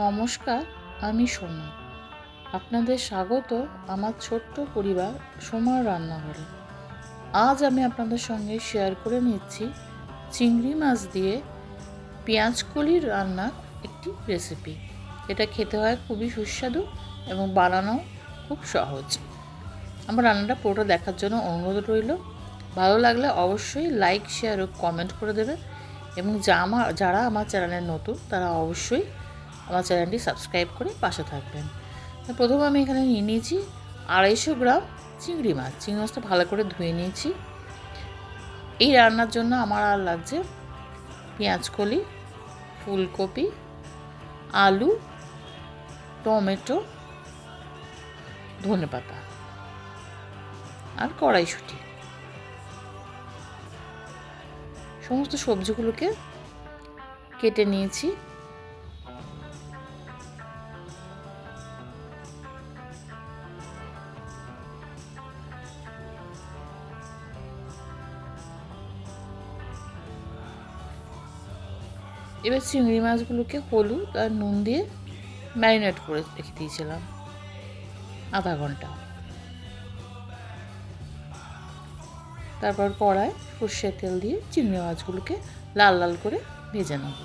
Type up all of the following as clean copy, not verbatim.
নমস্কার, আমি সোমা। আপনাদের স্বাগত আমার ছোট্ট পরিবার সোমার রান্নাঘরে। আজ আমি আপনাদের সঙ্গে শেয়ার করে নিচ্ছি চিংড়ি মাছ দিয়ে পেঁয়াজ কলির রান্নার একটি রেসিপি। এটা খেতে হয় খুবই সুস্বাদু এবং বানানো খুব সহজ। আমার রান্নাটা পুরোটা দেখার জন্য অনুরোধ রইল। ভালো লাগলে অবশ্যই লাইক, শেয়ার ও কমেন্ট করে দেবেন এবং যারা আমার চ্যানেলে নতুন তারা অবশ্যই আমার চ্যানেলটি সাবস্ক্রাইব করে পাশে থাকবেন। প্রথমে আমি এখানে নিয়ে নিয়েছি 250 গ্রাম চিংড়ি মাছ। চিংড়ি মাছটা ভালো করে ধুয়ে নিয়েছি। এই রান্নার জন্য আমার আর লাগছে পেঁয়াজকলি, ফুলকপি, আলু, টমেটো, ধনেপাতা আর কড়াইশুঁটি। সমস্ত সবজিগুলোকে কেটে নিয়েছি। এবার চিংড়ি মাছগুলোকে হলুদ আর নুন দিয়ে ম্যারিনেট করে রেখে দিয়েছিলাম আধা ঘন্টা। তারপর কড়ায় সর্ষের তেল দিয়ে চিংড়ি মাছগুলোকে লাল লাল করে ভেজে নেব।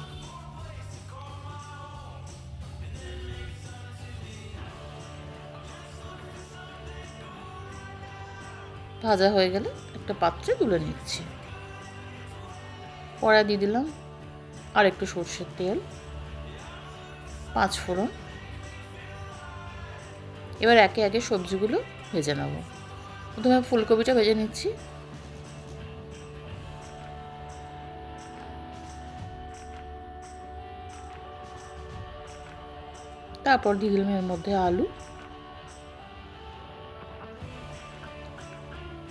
ভাজা হয়ে গেলে একটা পাত্রে তুলে নিচ্ছি। কড়াই দিয়ে দিলাম আর একটু সর্ষের তেল, 5 ফোড়ন। এবার একে একে সবজিগুলো ভেজে নেব। প্রথমে ফুলকপিটা ভেজে নিচ্ছি। তারপর দিয়ে দিলাম এর মধ্যে আলু।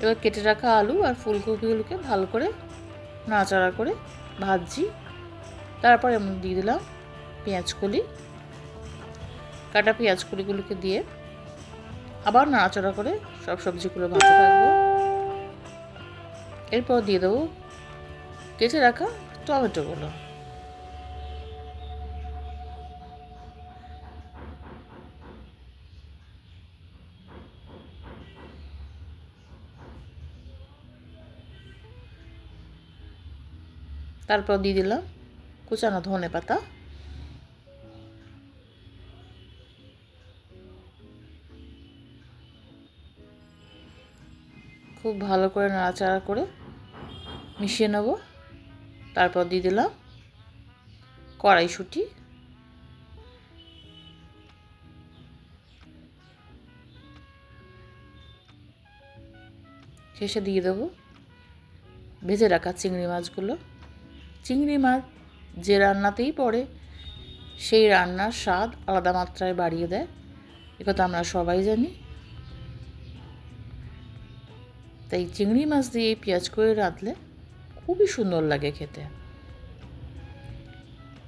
এবার কেটে রাখা আলু আর ফুলকপিগুলোকে ভালো করে নাড়াচাড়া করে ভাজছি। তারপর এর মধ্যে দিয়ে দিলাম পেঁয়াজকলি। কাটা পেঁয়াজকলিগুলোকে দিয়ে আবার নাড়াচাড়া করে সব সবজিগুলো ভাজতে থাকবো। এরপর দিয়ে দেবো কেটে রাখা টমেটোগুলো। তারপর দিয়ে দিলাম কুচানো ধনেপাতা। খুব ভালো করে নাড়াচাড়া করে মিশিয়ে নেব। তারপর দিয়ে দিলাম কড়াইশুঁটি। শেষে দিয়ে দেবো ভেজে রাখা চিংড়ি মাছগুলো। চিংড়ি মাছ যে রান্নাতেই পড়ে সেই রান্নার স্বাদ আলাদা মাত্রায় বাড়িয়ে দেয়, একথা আমরা সবাই জানি। তাই চিংড়ি মাছ দিয়ে পেঁয়াজ করে রাঁধলে খুবই সুন্দর লাগে খেতে।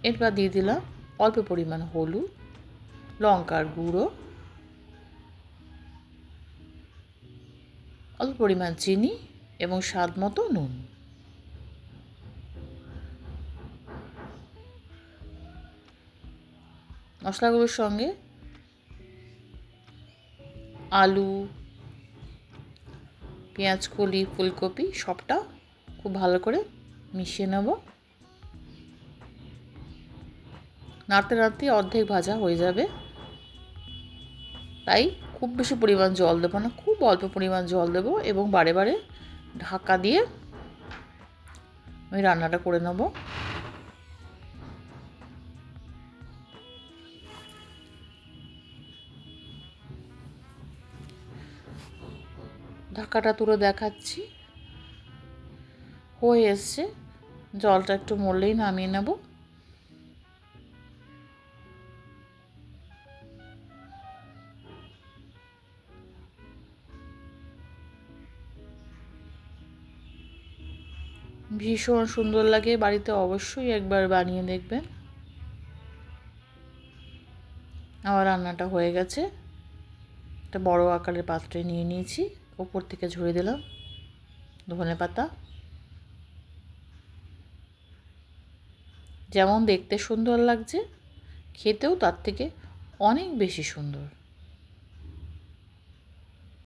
এরপর দিয়ে দিলাম অল্প পরিমাণ হলুদ, লঙ্কার গুঁড়ো, অল্প পরিমাণ চিনি এবং স্বাদ মতো নুন। মশলাগুলোর সঙ্গে আলু, পেঁয়াজকলি, ফুলকপি সবটা খুব ভালো করে মিশিয়ে নেব। নাড়তে নাড়তে অর্ধেক ভাজা হয়ে যাবে, তাই খুব বেশি পরিমাণ জল দেবো না, খুব অল্প পরিমাণ জল দেবো এবং বারে বারে ঢাকা দিয়ে আমি রান্নাটা করে নেব। ঢাকাটা তুলে দেখাচ্ছি, হয়ে এসছে। জলটা একটু মরলেই নামিয়ে নেব। ভীষণ সুন্দর লাগে, বাড়িতে অবশ্যই একবার বানিয়ে দেখবেন। আমার রান্নাটা হয়ে গেছে। একটা বড় আকারের পাত্রে নিয়ে নিয়েছি। ওপর থেকে ঝরিয়ে দিলাম ধনেপাতা। যেমন দেখতে সুন্দর লাগছে খেতেও তার থেকে অনেক বেশি সুন্দর।